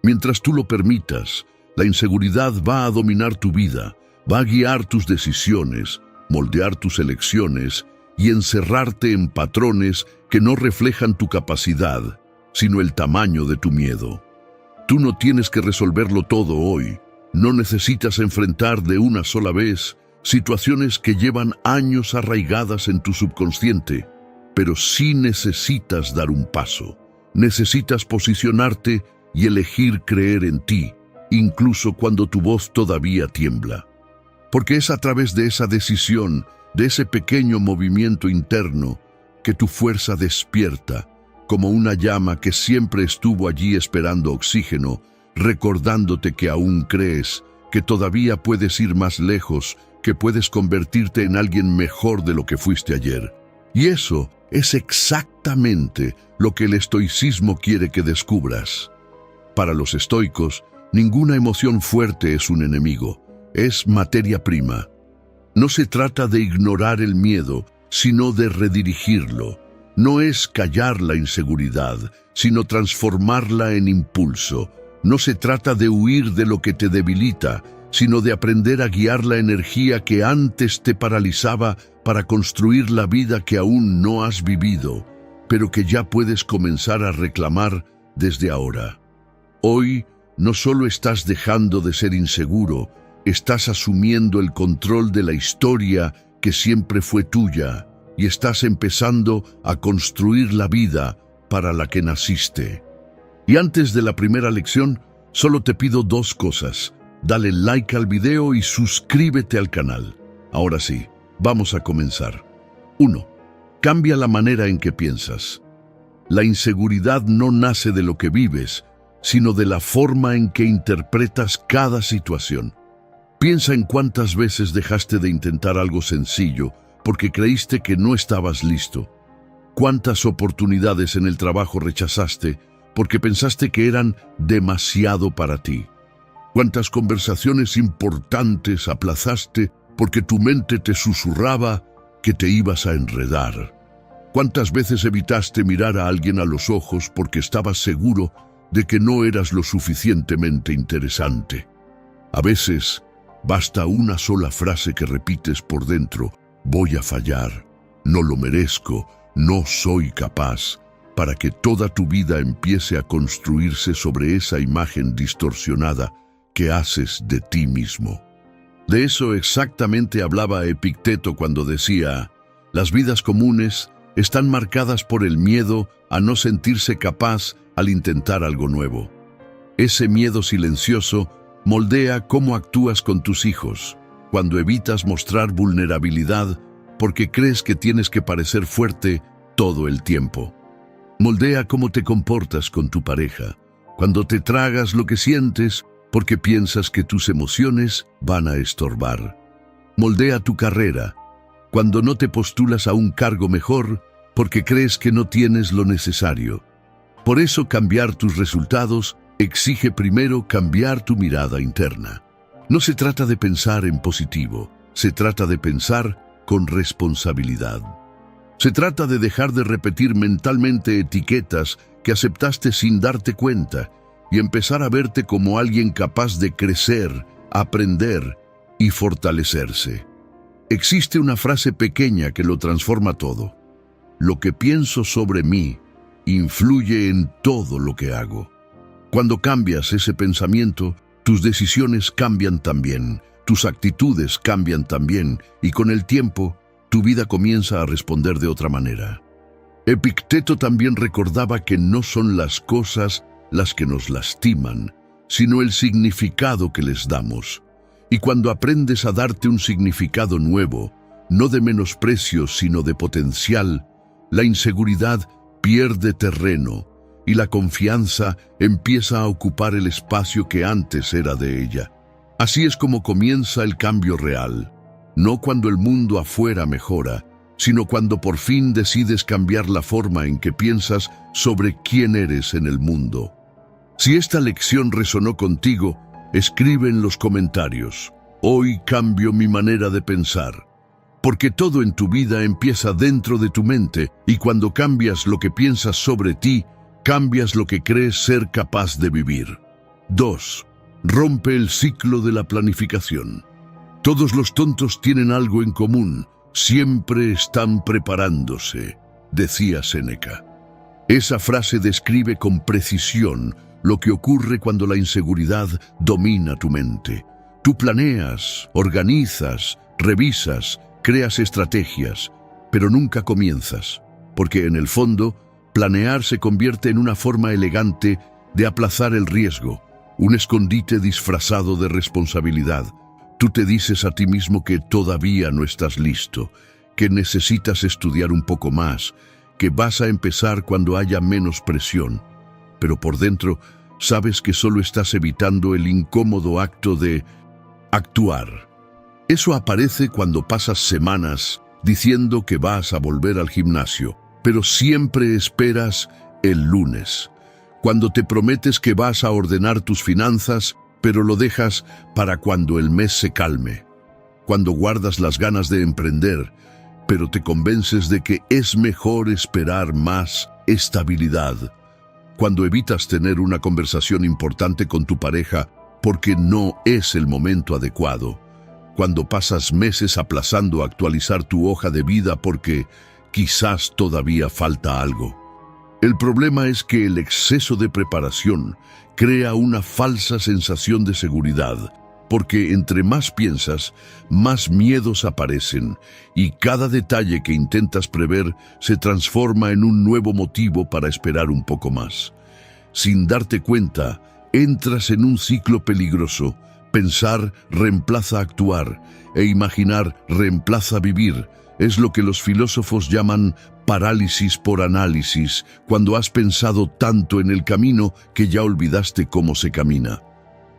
Mientras tú lo permitas, la inseguridad va a dominar tu vida, va a guiar tus decisiones, moldear tus elecciones y encerrarte en patrones que no reflejan tu capacidad, sino el tamaño de tu miedo. Tú no tienes que resolverlo todo hoy. No necesitas enfrentar de una sola vez situaciones que llevan años arraigadas en tu subconsciente, pero sí necesitas dar un paso. Necesitas posicionarte y elegir creer en ti, incluso cuando tu voz todavía tiembla. Porque es a través de esa decisión, de ese pequeño movimiento interno, que tu fuerza despierta, como una llama que siempre estuvo allí esperando oxígeno, recordándote que aún crees, que todavía puedes ir más lejos, que puedes convertirte en alguien mejor de lo que fuiste ayer. Y eso es exactamente lo que el estoicismo quiere que descubras. Para los estoicos, ninguna emoción fuerte es un enemigo, es materia prima. No se trata de ignorar el miedo, sino de redirigirlo. No es callar la inseguridad, sino transformarla en impulso. No se trata de huir de lo que te debilita, sino de aprender a guiar la energía que antes te paralizaba para construir la vida que aún no has vivido, pero que ya puedes comenzar a reclamar desde ahora. Hoy no solo estás dejando de ser inseguro, estás asumiendo el control de la historia que siempre fue tuya y estás empezando a construir la vida para la que naciste. Y antes de la primera lección, solo te pido dos cosas. Dale like al video y suscríbete al canal. Ahora sí, vamos a comenzar. 1. Cambia la manera en que piensas. La inseguridad no nace de lo que vives, sino de la forma en que interpretas cada situación. Piensa en cuántas veces dejaste de intentar algo sencillo porque creíste que no estabas listo. Cuántas oportunidades en el trabajo rechazaste porque pensaste que eran demasiado para ti. Cuántas conversaciones importantes aplazaste porque tu mente te susurraba que te ibas a enredar. Cuántas veces evitaste mirar a alguien a los ojos porque estabas seguro de que no eras lo suficientemente interesante. A veces, basta una sola frase que repites por dentro: voy a fallar, no lo merezco, no soy capaz, para que toda tu vida empiece a construirse sobre esa imagen distorsionada que haces de ti mismo. De eso exactamente hablaba Epicteto cuando decía: las vidas comunes están marcadas por el miedo a no sentirse capaz al intentar algo nuevo. Ese miedo silencioso moldea cómo actúas con tus hijos, cuando evitas mostrar vulnerabilidad porque crees que tienes que parecer fuerte todo el tiempo. Moldea cómo te comportas con tu pareja, cuando te tragas lo que sientes porque piensas que tus emociones van a estorbar. Moldea tu carrera, cuando no te postulas a un cargo mejor porque crees que no tienes lo necesario. Por eso cambiar tus resultados exige primero cambiar tu mirada interna. No se trata de pensar en positivo, se trata de pensar con responsabilidad. Se trata de dejar de repetir mentalmente etiquetas que aceptaste sin darte cuenta y empezar a verte como alguien capaz de crecer, aprender y fortalecerse. Existe una frase pequeña que lo transforma todo. Lo que pienso sobre mí influye en todo lo que hago. Cuando cambias ese pensamiento, tus decisiones cambian también, tus actitudes cambian también, y con el tiempo, tu vida comienza a responder de otra manera. Epicteto también recordaba que no son las cosas las que nos lastiman, sino el significado que les damos. Y cuando aprendes a darte un significado nuevo, no de menosprecio, sino de potencial, la inseguridad pierde terreno y la confianza empieza a ocupar el espacio que antes era de ella. Así es como comienza el cambio real, no cuando el mundo afuera mejora, sino cuando por fin decides cambiar la forma en que piensas sobre quién eres en el mundo. Si esta lección resonó contigo, escribe en los comentarios: hoy cambio mi manera de pensar. Porque todo en tu vida empieza dentro de tu mente, y cuando cambias lo que piensas sobre ti, cambias lo que crees ser capaz de vivir. 2. Rompe el ciclo de la planificación. Todos los tontos tienen algo en común. Siempre están preparándose, decía Séneca. Esa frase describe con precisión lo que ocurre cuando la inseguridad domina tu mente. Tú planeas, organizas, revisas, creas estrategias, pero nunca comienzas, porque en el fondo, planear se convierte en una forma elegante de aplazar el riesgo, un escondite disfrazado de responsabilidad. Tú te dices a ti mismo que todavía no estás listo, que necesitas estudiar un poco más, que vas a empezar cuando haya menos presión, pero por dentro sabes que solo estás evitando el incómodo acto de actuar. Eso aparece cuando pasas semanas diciendo que vas a volver al gimnasio, pero siempre esperas el lunes. Cuando te prometes que vas a ordenar tus finanzas, pero lo dejas para cuando el mes se calme. Cuando guardas las ganas de emprender, pero te convences de que es mejor esperar más estabilidad. Cuando evitas tener una conversación importante con tu pareja porque no es el momento adecuado. Cuando pasas meses aplazando actualizar tu hoja de vida porque quizás todavía falta algo. El problema es que el exceso de preparación crea una falsa sensación de seguridad, porque entre más piensas, más miedos aparecen, y cada detalle que intentas prever se transforma en un nuevo motivo para esperar un poco más. Sin darte cuenta, entras en un ciclo peligroso. Pensar reemplaza actuar, e imaginar reemplaza vivir. Es lo que los filósofos llaman parálisis por análisis, cuando has pensado tanto en el camino que ya olvidaste cómo se camina.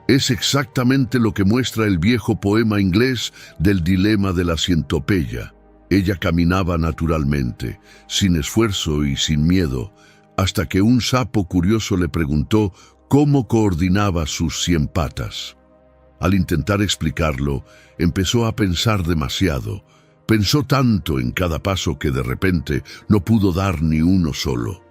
Es exactamente lo que muestra el viejo poema inglés del dilema de la centopeya. Ella caminaba naturalmente, sin esfuerzo y sin miedo, hasta que un sapo curioso le preguntó cómo coordinaba sus 100 patas. Al intentar explicarlo, empezó a pensar demasiado. Pensó tanto en cada paso que de repente no pudo dar ni uno solo.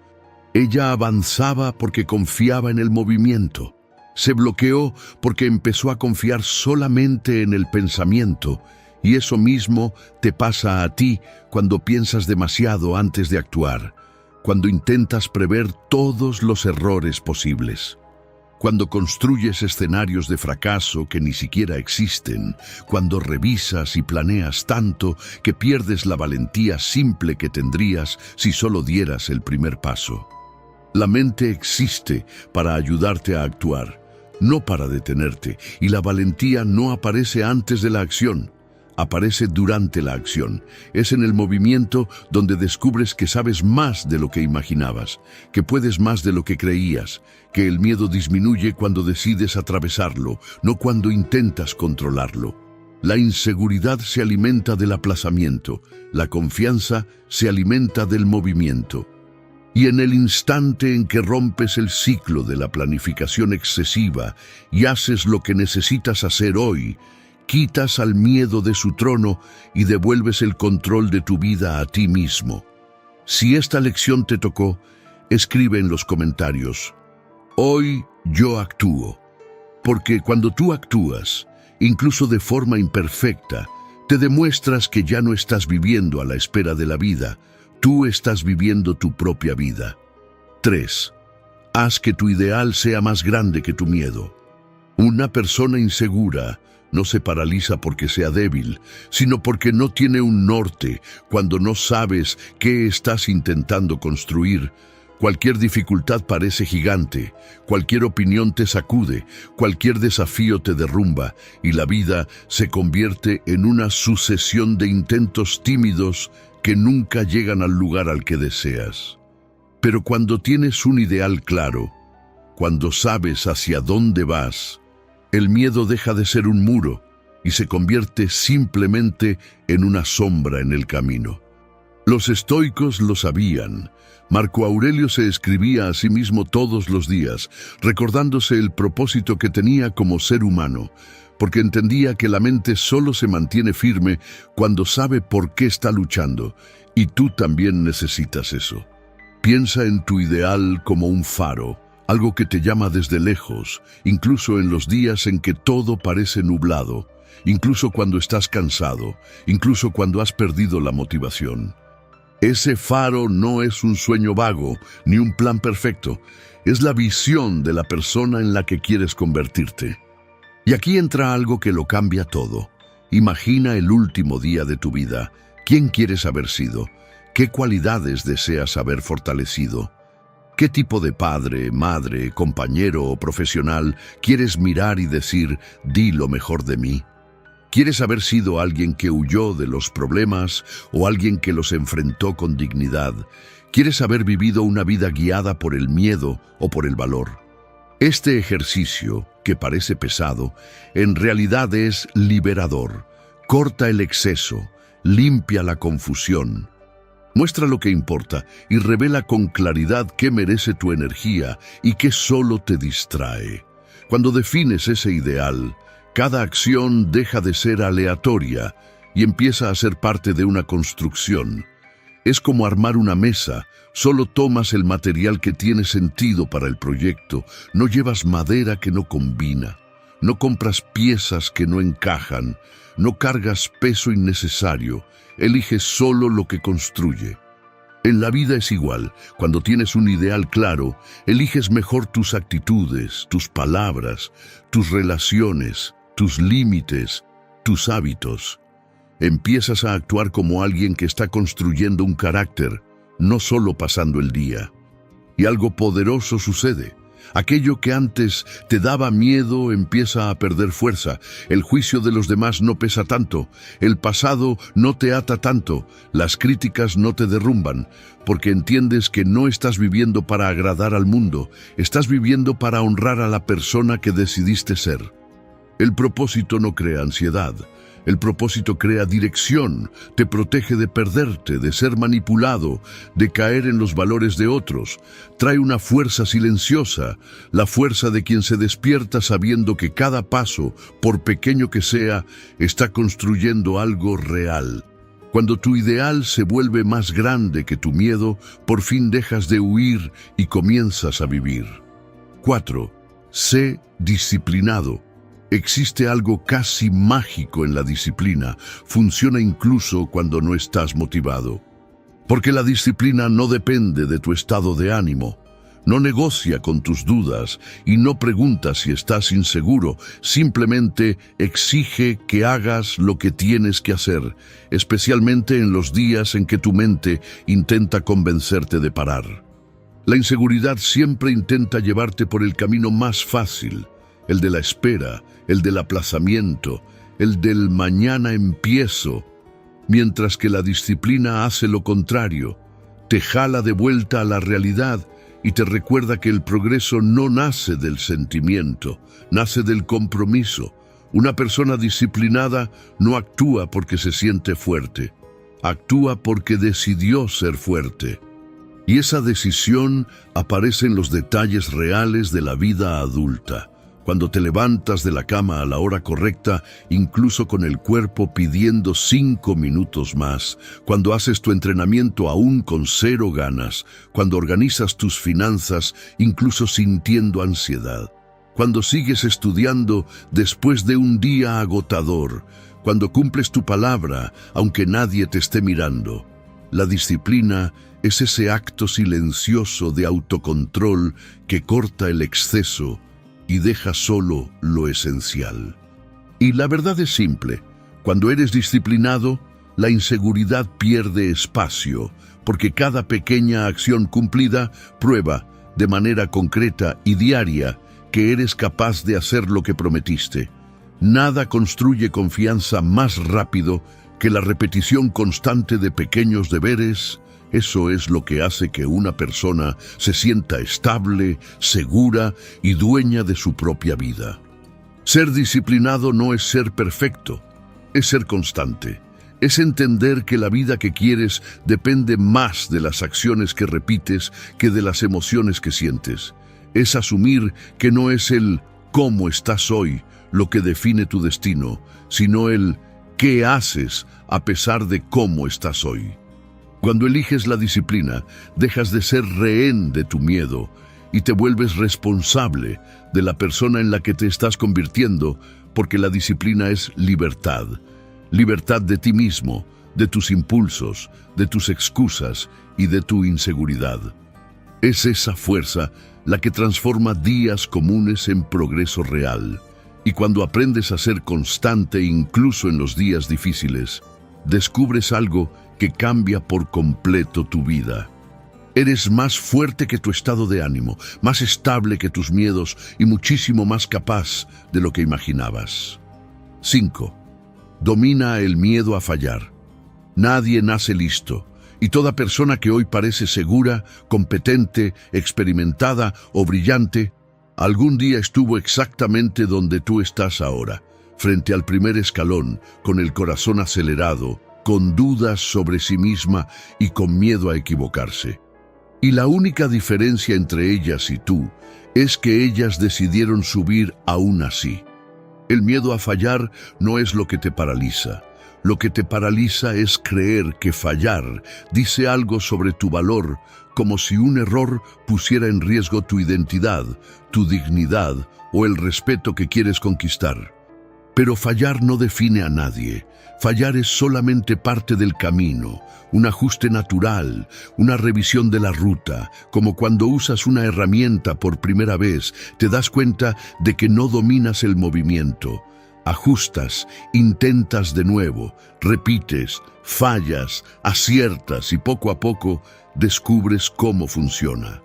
Ella avanzaba porque confiaba en el movimiento. Se bloqueó porque empezó a confiar solamente en el pensamiento, y eso mismo te pasa a ti cuando piensas demasiado antes de actuar, cuando intentas prever todos los errores posibles, cuando construyes escenarios de fracaso que ni siquiera existen, cuando revisas y planeas tanto que pierdes la valentía simple que tendrías si solo dieras el primer paso. La mente existe para ayudarte a actuar, no para detenerte, y la valentía no aparece antes de la acción, aparece durante la acción. Es en el movimiento donde descubres que sabes más de lo que imaginabas, que puedes más de lo que creías, que el miedo disminuye cuando decides atravesarlo, no cuando intentas controlarlo. La inseguridad se alimenta del aplazamiento, la confianza se alimenta del movimiento. Y en el instante en que rompes el ciclo de la planificación excesiva y haces lo que necesitas hacer hoy, quitas al miedo de su trono y devuelves el control de tu vida a ti mismo. Si esta lección te tocó, escribe en los comentarios: hoy yo actúo. Porque cuando tú actúas, incluso de forma imperfecta, te demuestras que ya no estás viviendo a la espera de la vida. Tú estás viviendo tu propia vida. 3. Haz que tu ideal sea más grande que tu miedo. Una persona insegura no se paraliza porque sea débil, sino porque no tiene un norte. Cuando no sabes qué estás intentando construir, cualquier dificultad parece gigante, cualquier opinión te sacude, cualquier desafío te derrumba, y la vida se convierte en una sucesión de intentos tímidos que nunca llegan al lugar al que deseas. Pero cuando tienes un ideal claro, cuando sabes hacia dónde vas, el miedo deja de ser un muro y se convierte simplemente en una sombra en el camino. Los estoicos lo sabían. Marco Aurelio se escribía a sí mismo todos los días, recordándose el propósito que tenía como ser humano, porque entendía que la mente solo se mantiene firme cuando sabe por qué está luchando, y tú también necesitas eso. Piensa en tu ideal como un faro. algo que te llama desde lejos, incluso en los días en que todo parece nublado, incluso cuando estás cansado, incluso cuando has perdido la motivación. Ese faro no es un sueño vago, ni un plan perfecto, es la visión de la persona en la que quieres convertirte. Y aquí entra algo que lo cambia todo. Imagina el último día de tu vida. ¿Quién quieres haber sido? ¿Qué cualidades deseas haber fortalecido? ¿Qué tipo de padre, madre, compañero o profesional quieres mirar y decir, di lo mejor de mí? ¿Quieres haber sido alguien que huyó de los problemas o alguien que los enfrentó con dignidad? ¿Quieres haber vivido una vida guiada por el miedo o por el valor? Este ejercicio, que parece pesado, en realidad es liberador. Corta el exceso, limpia la confusión. Muestra lo que importa y revela con claridad qué merece tu energía y qué solo te distrae. Cuando defines ese ideal, cada acción deja de ser aleatoria y empieza a ser parte de una construcción. Es como armar una mesa, solo tomas el material que tiene sentido para el proyecto, no llevas madera que no combina, no compras piezas que no encajan, no cargas peso innecesario, eliges solo lo que construye. En la vida es igual, cuando tienes un ideal claro, eliges mejor tus actitudes, tus palabras, tus relaciones, tus límites, tus hábitos. Empiezas a actuar como alguien que está construyendo un carácter, no solo pasando el día. Y algo poderoso sucede. Aquello que antes te daba miedo empieza a perder fuerza. El juicio de los demás no pesa tanto. El pasado no te ata tanto. Las críticas no te derrumban, porque entiendes que no estás viviendo para agradar al mundo. Estás viviendo para honrar a la persona que decidiste ser. El propósito no crea ansiedad. El propósito crea dirección, te protege de perderte, de ser manipulado, de caer en los valores de otros. Trae una fuerza silenciosa, la fuerza de quien se despierta sabiendo que cada paso, por pequeño que sea, está construyendo algo real. Cuando tu ideal se vuelve más grande que tu miedo, por fin dejas de huir y comienzas a vivir. 4. Sé disciplinado. Existe algo casi mágico en la disciplina. Funciona incluso cuando no estás motivado. Porque la disciplina no depende de tu estado de ánimo. No negocia con tus dudas y no pregunta si estás inseguro. Simplemente exige que hagas lo que tienes que hacer, especialmente en los días en que tu mente intenta convencerte de parar. La inseguridad siempre intenta llevarte por el camino más fácil, el de la espera, el del aplazamiento, el del mañana empiezo, mientras que la disciplina hace lo contrario, te jala de vuelta a la realidad y te recuerda que el progreso no nace del sentimiento, nace del compromiso. Una persona disciplinada no actúa porque se siente fuerte, actúa porque decidió ser fuerte. Y esa decisión aparece en los detalles reales de la vida adulta. Cuando te levantas de la cama a la hora correcta, incluso con el cuerpo pidiendo 5 minutos más, cuando haces tu entrenamiento aún con 0 ganas, cuando organizas tus finanzas incluso sintiendo ansiedad, cuando sigues estudiando después de un día agotador, cuando cumples tu palabra aunque nadie te esté mirando. La disciplina es ese acto silencioso de autocontrol que corta el exceso y deja solo lo esencial. Y la verdad es simple, cuando eres disciplinado, la inseguridad pierde espacio, porque cada pequeña acción cumplida prueba, de manera concreta y diaria, que eres capaz de hacer lo que prometiste. Nada construye confianza más rápido que la repetición constante de pequeños deberes. Eso es lo que hace que una persona se sienta estable, segura y dueña de su propia vida. Ser disciplinado no es ser perfecto, es ser constante. Es entender que la vida que quieres depende más de las acciones que repites que de las emociones que sientes. Es asumir que no es el cómo estás hoy lo que define tu destino, sino el qué haces a pesar de cómo estás hoy. Cuando eliges la disciplina, dejas de ser rehén de tu miedo y te vuelves responsable de la persona en la que te estás convirtiendo, porque la disciplina es libertad. Libertad de ti mismo, de tus impulsos, de tus excusas y de tu inseguridad. Es esa fuerza la que transforma días comunes en progreso real. Y cuando aprendes a ser constante incluso en los días difíciles, descubres algo que cambia por completo tu vida. Eres más fuerte que tu estado de ánimo, más estable que tus miedos y muchísimo más capaz de lo que imaginabas. 5. Domina el miedo a fallar. Nadie nace listo, y toda persona que hoy parece segura, competente, experimentada o brillante, algún día estuvo exactamente donde tú estás ahora, frente al primer escalón, con el corazón acelerado, con dudas sobre sí misma y con miedo a equivocarse. Y la única diferencia entre ellas y tú es que ellas decidieron subir aún así. El miedo a fallar no es lo que te paraliza. Lo que te paraliza es creer que fallar dice algo sobre tu valor, como si un error pusiera en riesgo tu identidad, tu dignidad o el respeto que quieres conquistar. Pero fallar no define a nadie. Fallar es solamente parte del camino, un ajuste natural, una revisión de la ruta, como cuando usas una herramienta por primera vez, te das cuenta de que no dominas el movimiento. Ajustas, intentas de nuevo, repites, fallas, aciertas y poco a poco descubres cómo funciona.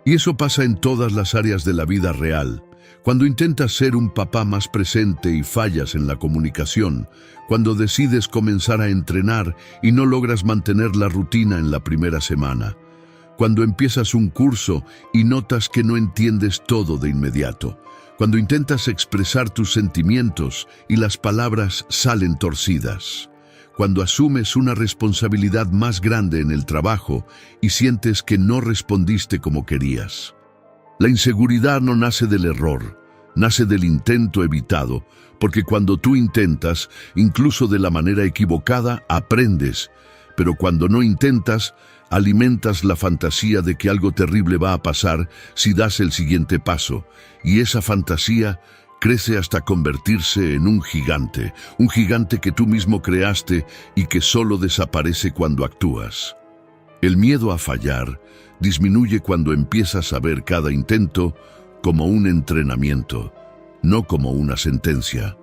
Y eso pasa en todas las áreas de la vida real. Cuando intentas ser un papá más presente y fallas en la comunicación, cuando decides comenzar a entrenar y no logras mantener la rutina en la primera semana, cuando empiezas un curso y notas que no entiendes todo de inmediato, cuando intentas expresar tus sentimientos y las palabras salen torcidas, cuando asumes una responsabilidad más grande en el trabajo y sientes que no respondiste como querías. La inseguridad no nace del error, nace del intento evitado, porque cuando tú intentas, incluso de la manera equivocada, aprendes, pero cuando no intentas, alimentas la fantasía de que algo terrible va a pasar si das el siguiente paso, y esa fantasía crece hasta convertirse en un gigante que tú mismo creaste y que solo desaparece cuando actúas. El miedo a fallar disminuye cuando empiezas a ver cada intento como un entrenamiento, no como una sentencia.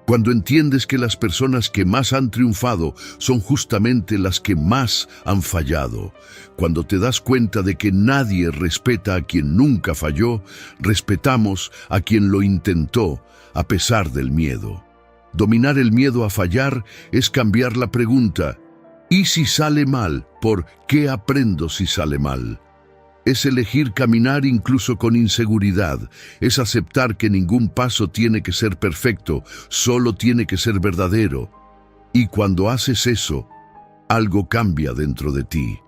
Cuando entiendes que las personas que más han triunfado son justamente las que más han fallado. Cuando te das cuenta de que nadie respeta a quien nunca falló, respetamos a quien lo intentó, a pesar del miedo. Dominar el miedo a fallar es cambiar la pregunta, ¿y si sale mal? ¿Por qué aprendo si sale mal? Es elegir caminar incluso con inseguridad, es aceptar que ningún paso tiene que ser perfecto, solo tiene que ser verdadero. Y cuando haces eso, algo cambia dentro de ti.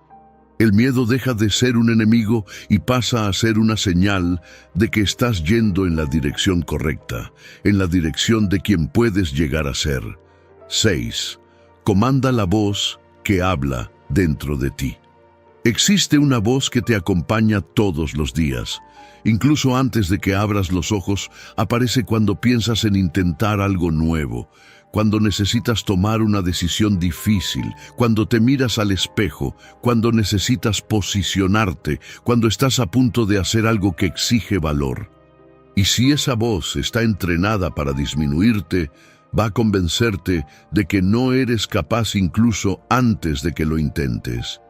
El miedo deja de ser un enemigo y pasa a ser una señal de que estás yendo en la dirección correcta, en la dirección de quien puedes llegar a ser. 6. Comanda la voz que habla dentro de ti. Existe una voz que te acompaña todos los días. Incluso antes de que abras los ojos, aparece cuando piensas en intentar algo nuevo, cuando necesitas tomar una decisión difícil, cuando te miras al espejo, cuando necesitas posicionarte, cuando estás a punto de hacer algo que exige valor. Y si esa voz está entrenada para disminuirte, va a convencerte de que no eres capaz incluso antes de que lo intentes.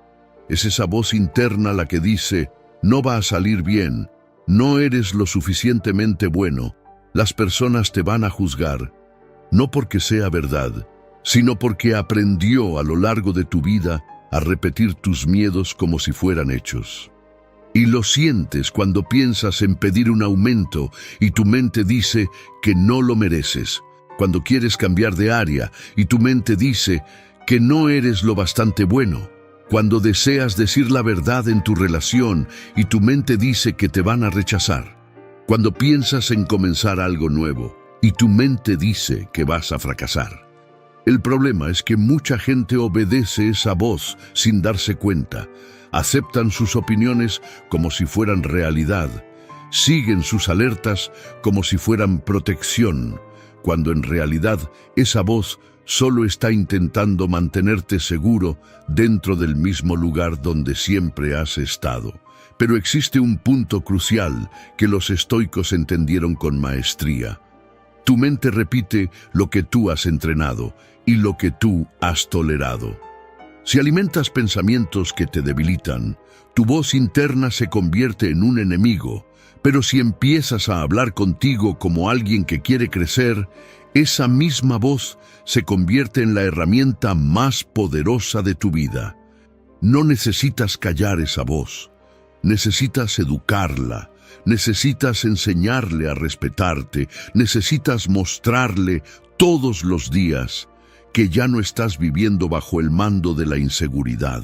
Es esa voz interna la que dice, no va a salir bien, no eres lo suficientemente bueno, las personas te van a juzgar, no porque sea verdad, sino porque aprendió a lo largo de tu vida a repetir tus miedos como si fueran hechos. Y lo sientes cuando piensas en pedir un aumento y tu mente dice que no lo mereces, cuando quieres cambiar de área y tu mente dice que no eres lo bastante bueno, cuando deseas decir la verdad en tu relación y tu mente dice que te van a rechazar. Cuando piensas en comenzar algo nuevo y tu mente dice que vas a fracasar. El problema es que mucha gente obedece esa voz sin darse cuenta. Aceptan sus opiniones como si fueran realidad. Siguen sus alertas como si fueran protección, cuando en realidad esa voz solo está intentando mantenerte seguro dentro del mismo lugar donde siempre has estado. Pero existe un punto crucial que los estoicos entendieron con maestría. Tu mente repite lo que tú has entrenado y lo que tú has tolerado. Si alimentas pensamientos que te debilitan, tu voz interna se convierte en un enemigo, pero si empiezas a hablar contigo como alguien que quiere crecer, esa misma voz se convierte en la herramienta más poderosa de tu vida. No necesitas callar esa voz, necesitas educarla, necesitas enseñarle a respetarte, necesitas mostrarle todos los días que ya no estás viviendo bajo el mando de la inseguridad.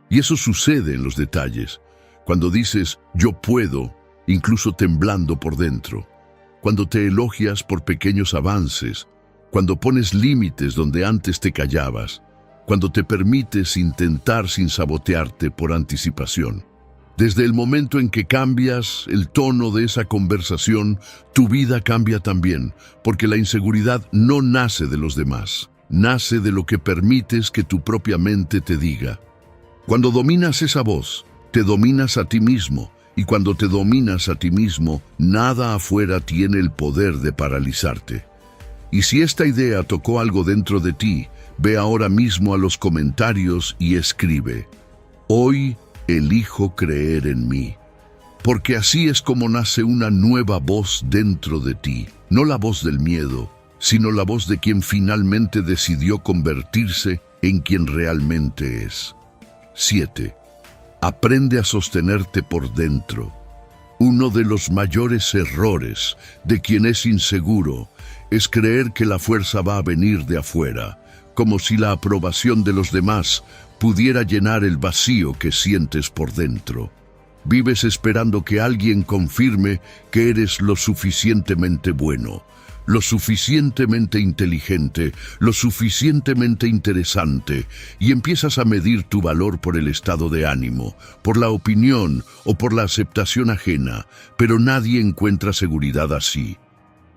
Y eso sucede en los detalles, cuando dices «yo puedo», incluso temblando por dentro, cuando te elogias por pequeños avances, cuando pones límites donde antes te callabas, cuando te permites intentar sin sabotearte por anticipación. Desde el momento en que cambias el tono de esa conversación, tu vida cambia también, porque la inseguridad no nace de los demás, nace de lo que permites que tu propia mente te diga. Cuando dominas esa voz, te dominas a ti mismo, y cuando te dominas a ti mismo, nada afuera tiene el poder de paralizarte. Y si esta idea tocó algo dentro de ti, ve ahora mismo a los comentarios y escribe: «Hoy elijo creer en mí», porque así es como nace una nueva voz dentro de ti, no la voz del miedo, sino la voz de quien finalmente decidió convertirse en quien realmente es. 7. Aprende a sostenerte por dentro. Uno de los mayores errores de quien es inseguro es creer que la fuerza va a venir de afuera, como si la aprobación de los demás pudiera llenar el vacío que sientes por dentro. Vives esperando que alguien confirme que eres lo suficientemente bueno, lo suficientemente inteligente, lo suficientemente interesante, y empiezas a medir tu valor por el estado de ánimo, por la opinión o por la aceptación ajena, pero nadie encuentra seguridad así.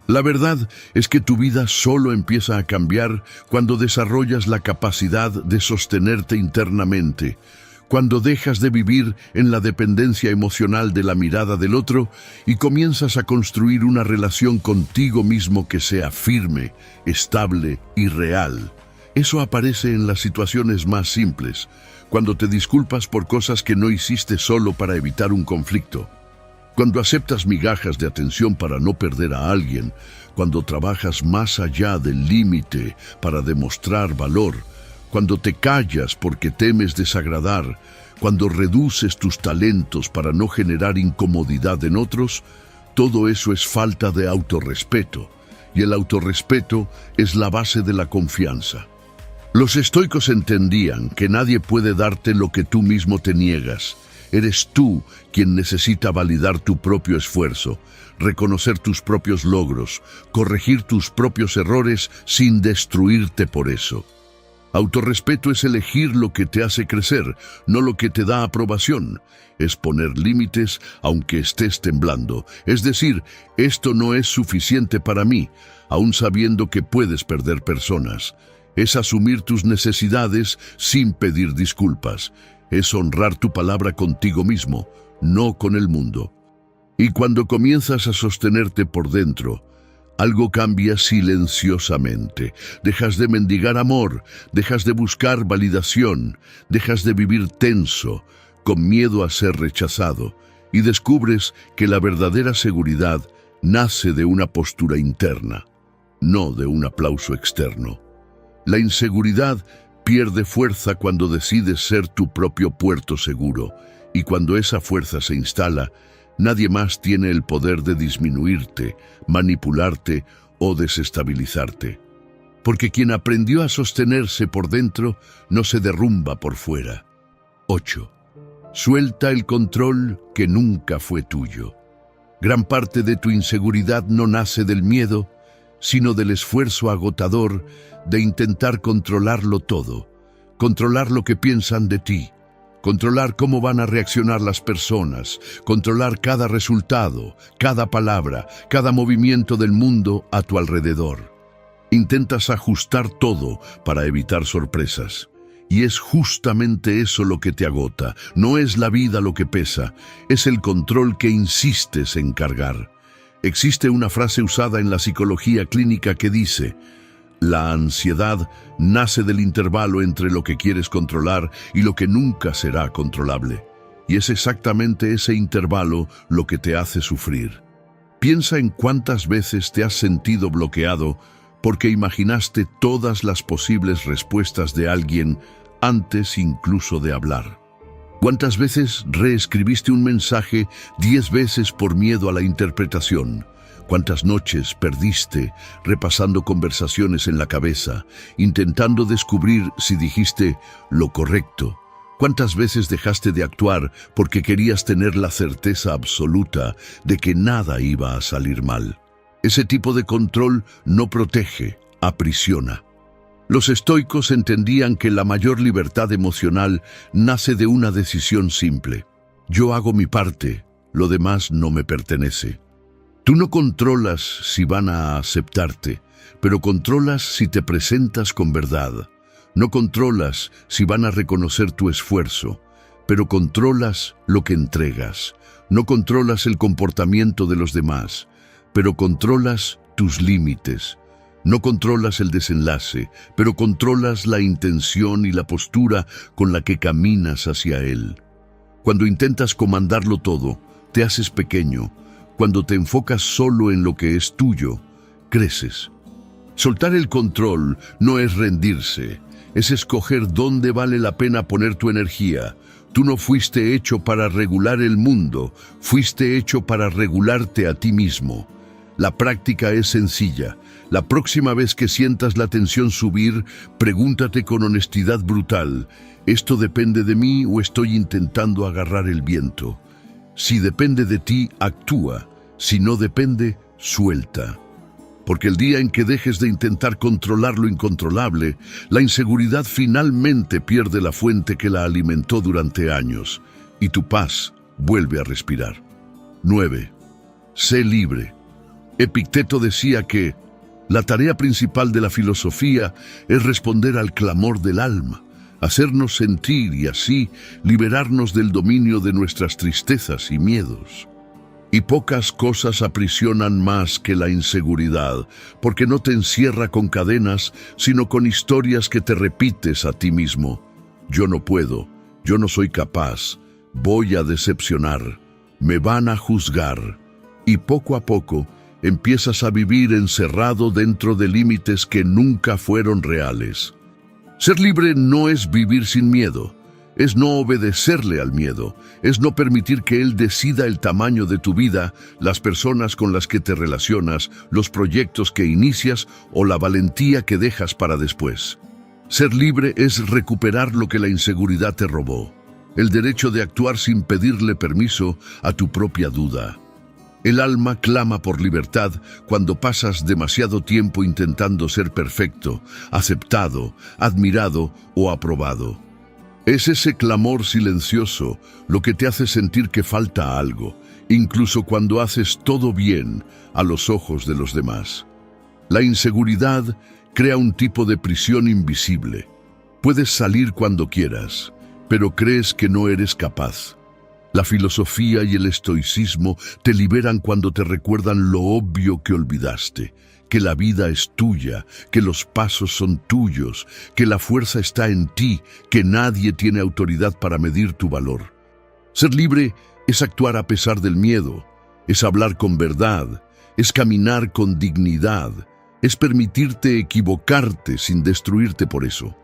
La verdad es que tu vida solo empieza a cambiar cuando desarrollas la capacidad de sostenerte internamente, cuando dejas de vivir en la dependencia emocional de la mirada del otro y comienzas a construir una relación contigo mismo que sea firme, estable y real. Eso aparece en las situaciones más simples, cuando te disculpas por cosas que no hiciste solo para evitar un conflicto, cuando aceptas migajas de atención para no perder a alguien, cuando trabajas más allá del límite para demostrar valor, cuando te callas porque temes desagradar, cuando reduces tus talentos para no generar incomodidad en otros, todo eso es falta de autorrespeto, y el autorrespeto es la base de la confianza. Los estoicos entendían que nadie puede darte lo que tú mismo te niegas. Eres tú quien necesita validar tu propio esfuerzo, reconocer tus propios logros, corregir tus propios errores sin destruirte por eso. Autorrespeto es elegir lo que te hace crecer, no lo que te da aprobación. Es poner límites aunque estés temblando. Es decir, esto no es suficiente para mí, aun sabiendo que puedes perder personas. Es asumir tus necesidades sin pedir disculpas. Es honrar tu palabra contigo mismo, no con el mundo. Y cuando comienzas a sostenerte por dentro, algo cambia silenciosamente. Dejas de mendigar amor, dejas de buscar validación, dejas de vivir tenso, con miedo a ser rechazado, y descubres que la verdadera seguridad nace de una postura interna, no de un aplauso externo. La inseguridad pierde fuerza cuando decides ser tu propio puerto seguro, y cuando esa fuerza se instala, nadie más tiene el poder de disminuirte, manipularte o desestabilizarte. Porque quien aprendió a sostenerse por dentro no se derrumba por fuera. 8. Suelta el control que nunca fue tuyo. Gran parte de tu inseguridad no nace del miedo, sino del esfuerzo agotador de intentar controlarlo todo, controlar lo que piensan de ti, controlar cómo van a reaccionar las personas, controlar cada resultado, cada palabra, cada movimiento del mundo a tu alrededor. Intentas ajustar todo para evitar sorpresas. Y es justamente eso lo que te agota. No es la vida lo que pesa, es el control que insistes en cargar. Existe una frase usada en la psicología clínica que dice: la ansiedad nace del intervalo entre lo que quieres controlar y lo que nunca será controlable. Y es exactamente ese intervalo lo que te hace sufrir. Piensa en cuántas veces te has sentido bloqueado porque imaginaste todas las posibles respuestas de alguien antes incluso de hablar. ¿Cuántas veces reescribiste un mensaje 10 veces por miedo a la interpretación? ¿Cuántas noches perdiste repasando conversaciones en la cabeza, intentando descubrir si dijiste lo correcto? ¿Cuántas veces dejaste de actuar porque querías tener la certeza absoluta de que nada iba a salir mal? Ese tipo de control no protege, aprisiona. Los estoicos entendían que la mayor libertad emocional nace de una decisión simple. Yo hago mi parte, lo demás no me pertenece. Tú no controlas si van a aceptarte, pero controlas si te presentas con verdad. No controlas si van a reconocer tu esfuerzo, pero controlas lo que entregas. No controlas el comportamiento de los demás, pero controlas tus límites. No controlas el desenlace, pero controlas la intención y la postura con la que caminas hacia él. Cuando intentas comandarlo todo, te haces pequeño. Cuando te enfocas solo en lo que es tuyo, creces. Soltar el control no es rendirse, es escoger dónde vale la pena poner tu energía. Tú no fuiste hecho para regular el mundo, fuiste hecho para regularte a ti mismo. La práctica es sencilla. La próxima vez que sientas la tensión subir, pregúntate con honestidad brutal: ¿esto depende de mí o estoy intentando agarrar el viento? Si depende de ti, actúa. Si no depende, suelta. Porque el día en que dejes de intentar controlar lo incontrolable, la inseguridad finalmente pierde la fuente que la alimentó durante años, y tu paz vuelve a respirar. 9. Sé libre. Epicteto decía que la tarea principal de la filosofía es responder al clamor del alma, hacernos sentir y así liberarnos del dominio de nuestras tristezas y miedos. Y pocas cosas aprisionan más que la inseguridad, porque no te encierra con cadenas, sino con historias que te repites a ti mismo. Yo no puedo, yo no soy capaz, voy a decepcionar, me van a juzgar. Y poco a poco empiezas a vivir encerrado dentro de límites que nunca fueron reales. Ser libre no es vivir sin miedo. Es no obedecerle al miedo, es no permitir que él decida el tamaño de tu vida, las personas con las que te relacionas, los proyectos que inicias o la valentía que dejas para después. Ser libre es recuperar lo que la inseguridad te robó, el derecho de actuar sin pedirle permiso a tu propia duda. El alma clama por libertad cuando pasas demasiado tiempo intentando ser perfecto, aceptado, admirado o aprobado. Es ese clamor silencioso lo que te hace sentir que falta algo, incluso cuando haces todo bien a los ojos de los demás. La inseguridad crea un tipo de prisión invisible. Puedes salir cuando quieras, pero crees que no eres capaz. La filosofía y el estoicismo te liberan cuando te recuerdan lo obvio que olvidaste, que la vida es tuya, que los pasos son tuyos, que la fuerza está en ti, que nadie tiene autoridad para medir tu valor. Ser libre es actuar a pesar del miedo, es hablar con verdad, es caminar con dignidad, es permitirte equivocarte sin destruirte por eso.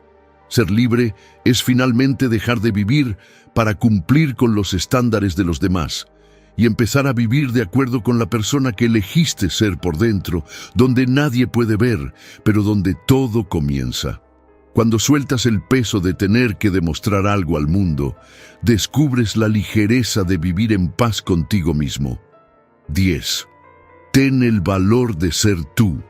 Ser libre es finalmente dejar de vivir para cumplir con los estándares de los demás y empezar a vivir de acuerdo con la persona que elegiste ser por dentro, donde nadie puede ver, pero donde todo comienza. Cuando sueltas el peso de tener que demostrar algo al mundo, descubres la ligereza de vivir en paz contigo mismo. 10. Ten el valor de ser tú.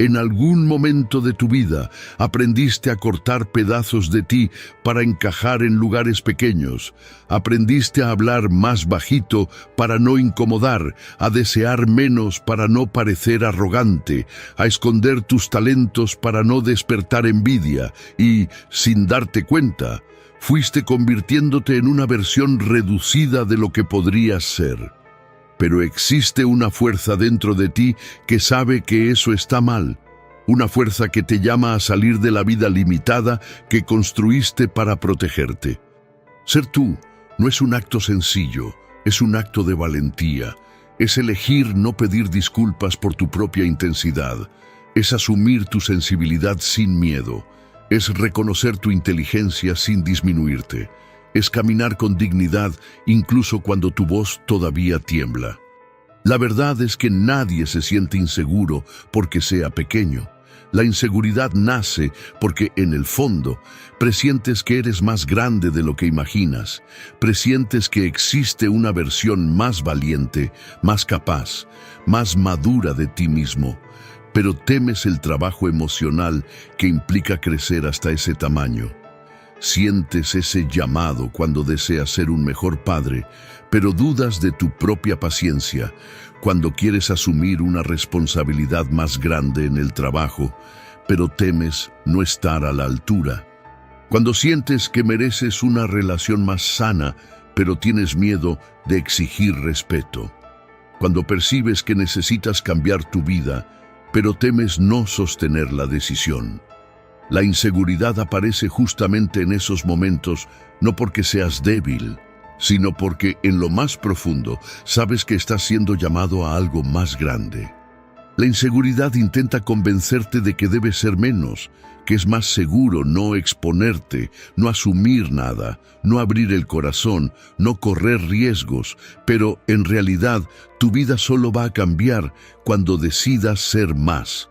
En algún momento de tu vida aprendiste a cortar pedazos de ti para encajar en lugares pequeños. Aprendiste a hablar más bajito para no incomodar, a desear menos para no parecer arrogante, a esconder tus talentos para no despertar envidia y, sin darte cuenta, fuiste convirtiéndote en una versión reducida de lo que podrías ser. Pero existe una fuerza dentro de ti que sabe que eso está mal. Una fuerza que te llama a salir de la vida limitada que construiste para protegerte. Ser tú no es un acto sencillo, es un acto de valentía. Es elegir no pedir disculpas por tu propia intensidad. Es asumir tu sensibilidad sin miedo. Es reconocer tu inteligencia sin disminuirte. Es caminar con dignidad incluso cuando tu voz todavía tiembla. La verdad es que nadie se siente inseguro porque sea pequeño. La inseguridad nace porque, en el fondo, presientes que eres más grande de lo que imaginas. Presientes que existe una versión más valiente, más capaz, más madura de ti mismo. Pero temes el trabajo emocional que implica crecer hasta ese tamaño. Sientes ese llamado cuando deseas ser un mejor padre, pero dudas de tu propia paciencia cuando quieres asumir una responsabilidad más grande en el trabajo, pero temes no estar a la altura. Cuando sientes que mereces una relación más sana, pero tienes miedo de exigir respeto. Cuando percibes que necesitas cambiar tu vida, pero temes no sostener la decisión. La inseguridad aparece justamente en esos momentos, no porque seas débil, sino porque en lo más profundo sabes que estás siendo llamado a algo más grande. La inseguridad intenta convencerte de que debes ser menos, que es más seguro no exponerte, no asumir nada, no abrir el corazón, no correr riesgos, pero en realidad tu vida solo va a cambiar cuando decidas ser más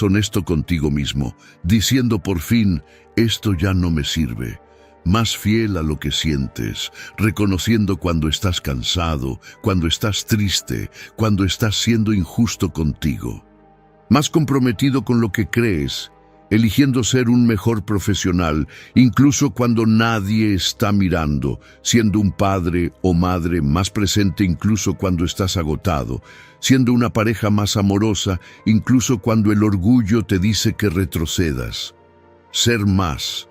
honesto contigo mismo, diciendo por fin, esto ya no me sirve. Más fiel a lo que sientes, reconociendo cuando estás cansado, cuando estás triste, cuando estás siendo injusto contigo. Más comprometido con lo que crees, eligiendo ser un mejor profesional, incluso cuando nadie está mirando, siendo un padre o madre más presente incluso cuando estás agotado, siendo una pareja más amorosa incluso cuando el orgullo te dice que retrocedas. Ser más,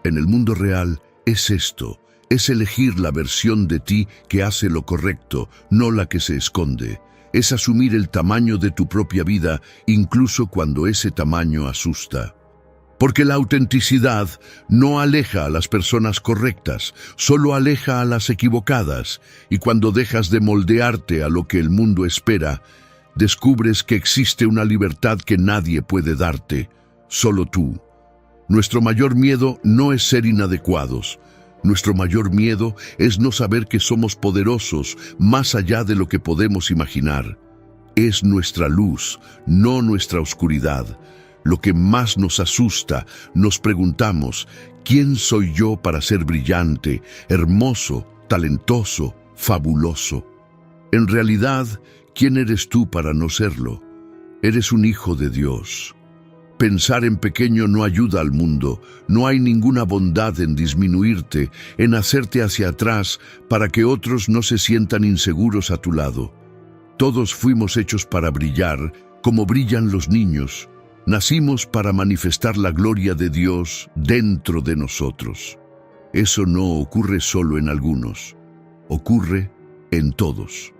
en el mundo real, es esto, es elegir la versión de ti que hace lo correcto, no la que se esconde. Es asumir el tamaño de tu propia vida incluso cuando ese tamaño asusta. Porque la autenticidad no aleja a las personas correctas, solo aleja a las equivocadas. Y cuando dejas de moldearte a lo que el mundo espera, descubres que existe una libertad que nadie puede darte, solo tú. Nuestro mayor miedo no es ser inadecuados. Nuestro mayor miedo es no saber que somos poderosos más allá de lo que podemos imaginar. Es nuestra luz, no nuestra oscuridad. Lo que más nos asusta, nos preguntamos, ¿quién soy yo para ser brillante, hermoso, talentoso, fabuloso? En realidad, ¿quién eres tú para no serlo? Eres un hijo de Dios. Pensar en pequeño no ayuda al mundo. No hay ninguna bondad en disminuirte, en hacerte hacia atrás para que otros no se sientan inseguros a tu lado. Todos fuimos hechos para brillar, como brillan los niños. Nacimos para manifestar la gloria de Dios dentro de nosotros. Eso no ocurre solo en algunos, ocurre en todos.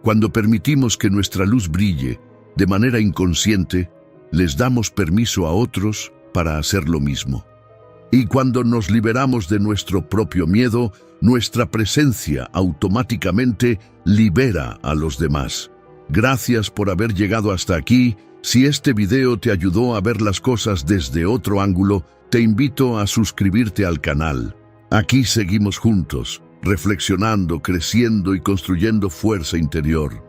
Cuando permitimos que nuestra luz brille de manera inconsciente, les damos permiso a otros para hacer lo mismo. Y cuando nos liberamos de nuestro propio miedo, nuestra presencia automáticamente libera a los demás. Gracias por haber llegado hasta aquí. Si este video te ayudó a ver las cosas desde otro ángulo, te invito a suscribirte al canal. Aquí seguimos juntos, reflexionando, creciendo y construyendo fuerza interior.